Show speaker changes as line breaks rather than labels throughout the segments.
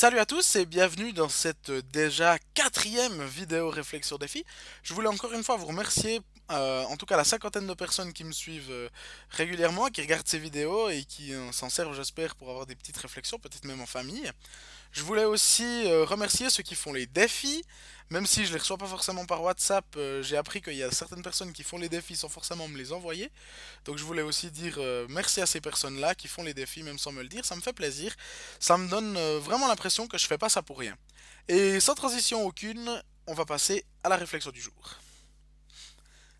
Salut à tous et bienvenue dans cette déjà quatrième vidéo réflexion défi. Je voulais encore une fois vous remercier, en tout cas la cinquantaine de personnes qui me suivent régulièrement, qui regardent ces vidéos et qui s'en servent j'espère pour avoir des petites réflexions, peut-être même en famille. Je voulais aussi remercier ceux qui font les défis, même si je les reçois pas forcément par WhatsApp, j'ai appris qu'il y a certaines personnes qui font les défis sans forcément me les envoyer. Donc je voulais aussi dire merci à ces personnes-là qui font les défis même sans me le dire, ça me fait plaisir. Ça me donne vraiment l'impression que je fais pas ça pour rien. Et sans transition aucune, on va passer à la réflexion du jour.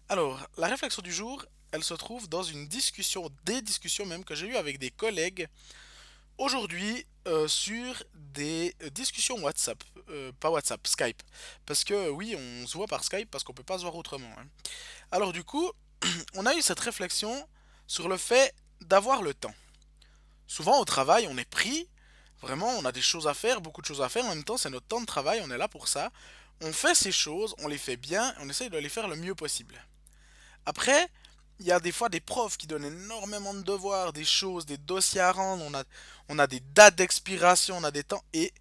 Alors, la réflexion du jour, elle se trouve dans une discussion, des discussions même que j'ai eues avec des collègues aujourd'hui sur des discussions WhatsApp, pas WhatsApp, Skype. Parce que oui, on se voit par Skype parce qu'on peut pas se voir autrement, hein. Alors du coup, on a eu cette réflexion sur le fait d'avoir le temps. Souvent au travail, on est pris, vraiment, on a des choses à faire, beaucoup de choses à faire, en même temps c'est notre temps de travail, on est là pour ça. On fait ces choses, on les fait bien, on essaye de les faire le mieux possible. Après, il y a des fois des profs qui donnent énormément de devoirs, des choses, des dossiers à rendre, on a des dates d'expiration, on a des temps, et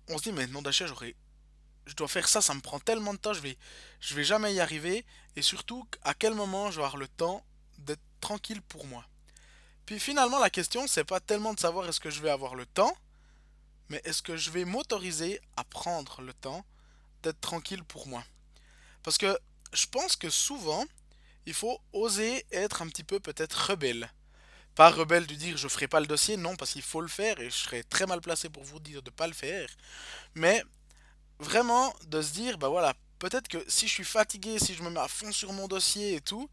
on se dit, mais non, d'achat, je dois faire ça, ça me prend tellement de temps, je vais jamais y arriver, et surtout, à quel moment je vais avoir le temps d'être tranquille pour moi. Puis finalement, la question, c'est pas tellement de savoir est-ce que je vais avoir le temps, mais est-ce que je vais m'autoriser à prendre le temps d'être tranquille pour moi. Parce que je pense que souvent, il faut oser être un petit peu peut-être rebelle. Pas rebelle de dire je ferai pas le dossier, non, parce qu'il faut le faire et je serais très mal placé pour vous dire de pas le faire. Mais vraiment de se dire, bah voilà, peut-être que si je suis fatigué, si je me mets à fond sur mon dossier et tout,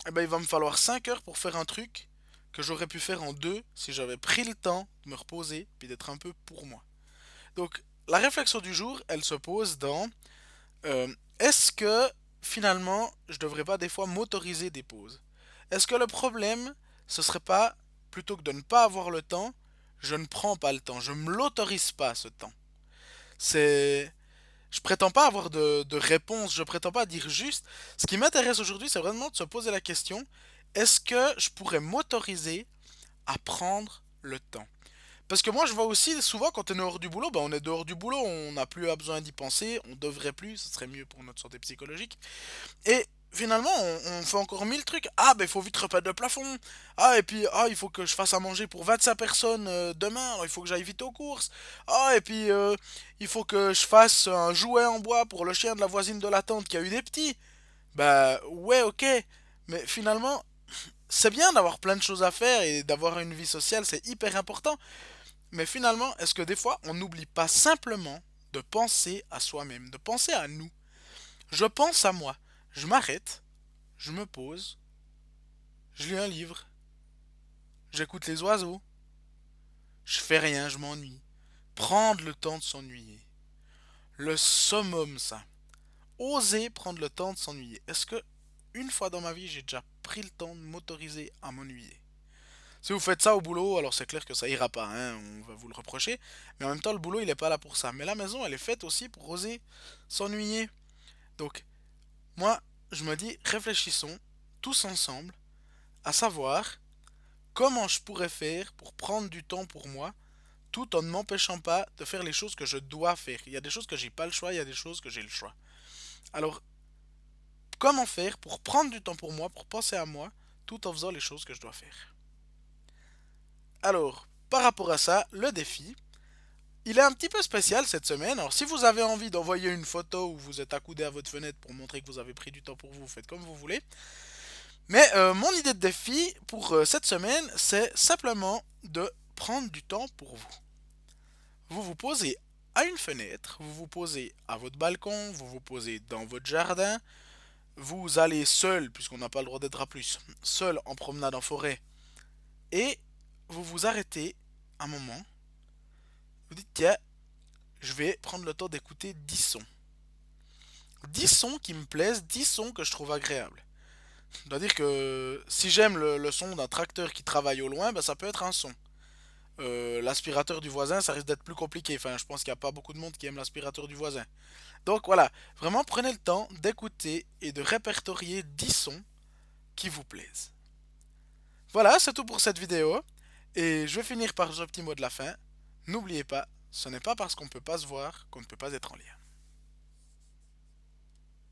eh ben il va me falloir 5 heures pour faire un truc que j'aurais pu faire en 2 si j'avais pris le temps de me reposer puis d'être un peu pour moi. Donc la réflexion du jour, elle se pose dans est-ce que finalement je devrais pas des fois m'autoriser des pauses? Est-ce que le problème ce serait pas plutôt que de ne pas avoir le temps, je ne prends pas le temps, je me l'autorise pas ce temps. C'est Je prétends pas avoir de réponse, je prétends pas dire juste. Ce qui m'intéresse aujourd'hui, c'est vraiment de se poser la question, est-ce que je pourrais m'autoriser à prendre le temps? Parce que moi, je vois aussi souvent quand on est hors du boulot, ben on est dehors du boulot, on n'a plus besoin d'y penser, on devrait plus, ce serait mieux pour notre santé psychologique. Et finalement, on fait encore mille trucs. Ah, ben il faut vite repeindre le plafond. Ah, et puis, ah, il faut que je fasse à manger pour 25 personnes demain, alors il faut que j'aille vite aux courses. Ah, et puis, il faut que je fasse un jouet en bois pour le chien de la voisine de la tante qui a eu des petits. Bah, ouais, ok. Mais finalement, c'est bien d'avoir plein de choses à faire et d'avoir une vie sociale, c'est hyper important. Mais finalement, est-ce que des fois, on n'oublie pas simplement de penser à soi-même, de penser à nous? Je pense à moi. Je m'arrête, je me pose, je lis un livre, j'écoute les oiseaux, je fais rien, je m'ennuie. Prendre le temps de s'ennuyer. Le summum, ça. Oser prendre le temps de s'ennuyer. Est-ce que, une fois dans ma vie, j'ai déjà pris le temps de m'autoriser à m'ennuyer? Si vous faites ça au boulot, alors c'est clair que ça ira pas, hein, on va vous le reprocher. Mais en même temps, le boulot, il est pas là pour ça. Mais la maison, elle est faite aussi pour oser s'ennuyer. Donc, moi, je me dis, réfléchissons tous ensemble à savoir comment je pourrais faire pour prendre du temps pour moi tout en ne m'empêchant pas de faire les choses que je dois faire. Il y a des choses que j'ai pas le choix, il y a des choses que j'ai le choix. Alors, comment faire pour prendre du temps pour moi, pour penser à moi, tout en faisant les choses que je dois faire? Alors, par rapport à ça, le défi, il est un petit peu spécial cette semaine. Alors, si vous avez envie d'envoyer une photo où vous êtes accoudé à votre fenêtre pour montrer que vous avez pris du temps pour vous, faites comme vous voulez. Mais mon idée de défi pour cette semaine, c'est simplement de prendre du temps pour vous. Vous vous posez à une fenêtre, vous vous posez à votre balcon, vous vous posez dans votre jardin, vous allez seul, puisqu'on n'a pas le droit d'être à plus, seul en promenade en forêt, et vous vous arrêtez un moment, vous dites tiens, je vais prendre le temps d'écouter 10 sons. 10 sons qui me plaisent, 10 sons que je trouve agréables. C'est-à-dire que si j'aime le son d'un tracteur qui travaille au loin, ben ça peut être un son. L'aspirateur du voisin, ça risque d'être plus compliqué. Enfin, je pense qu'il n'y a pas beaucoup de monde qui aime l'aspirateur du voisin. Donc voilà, vraiment prenez le temps d'écouter et de répertorier 10 sons qui vous plaisent. Voilà, c'est tout pour cette vidéo. Et je vais finir par ce petit mot de la fin. N'oubliez pas, Ce n'est pas parce qu'on ne peut pas se voir qu'on ne peut pas être en lien.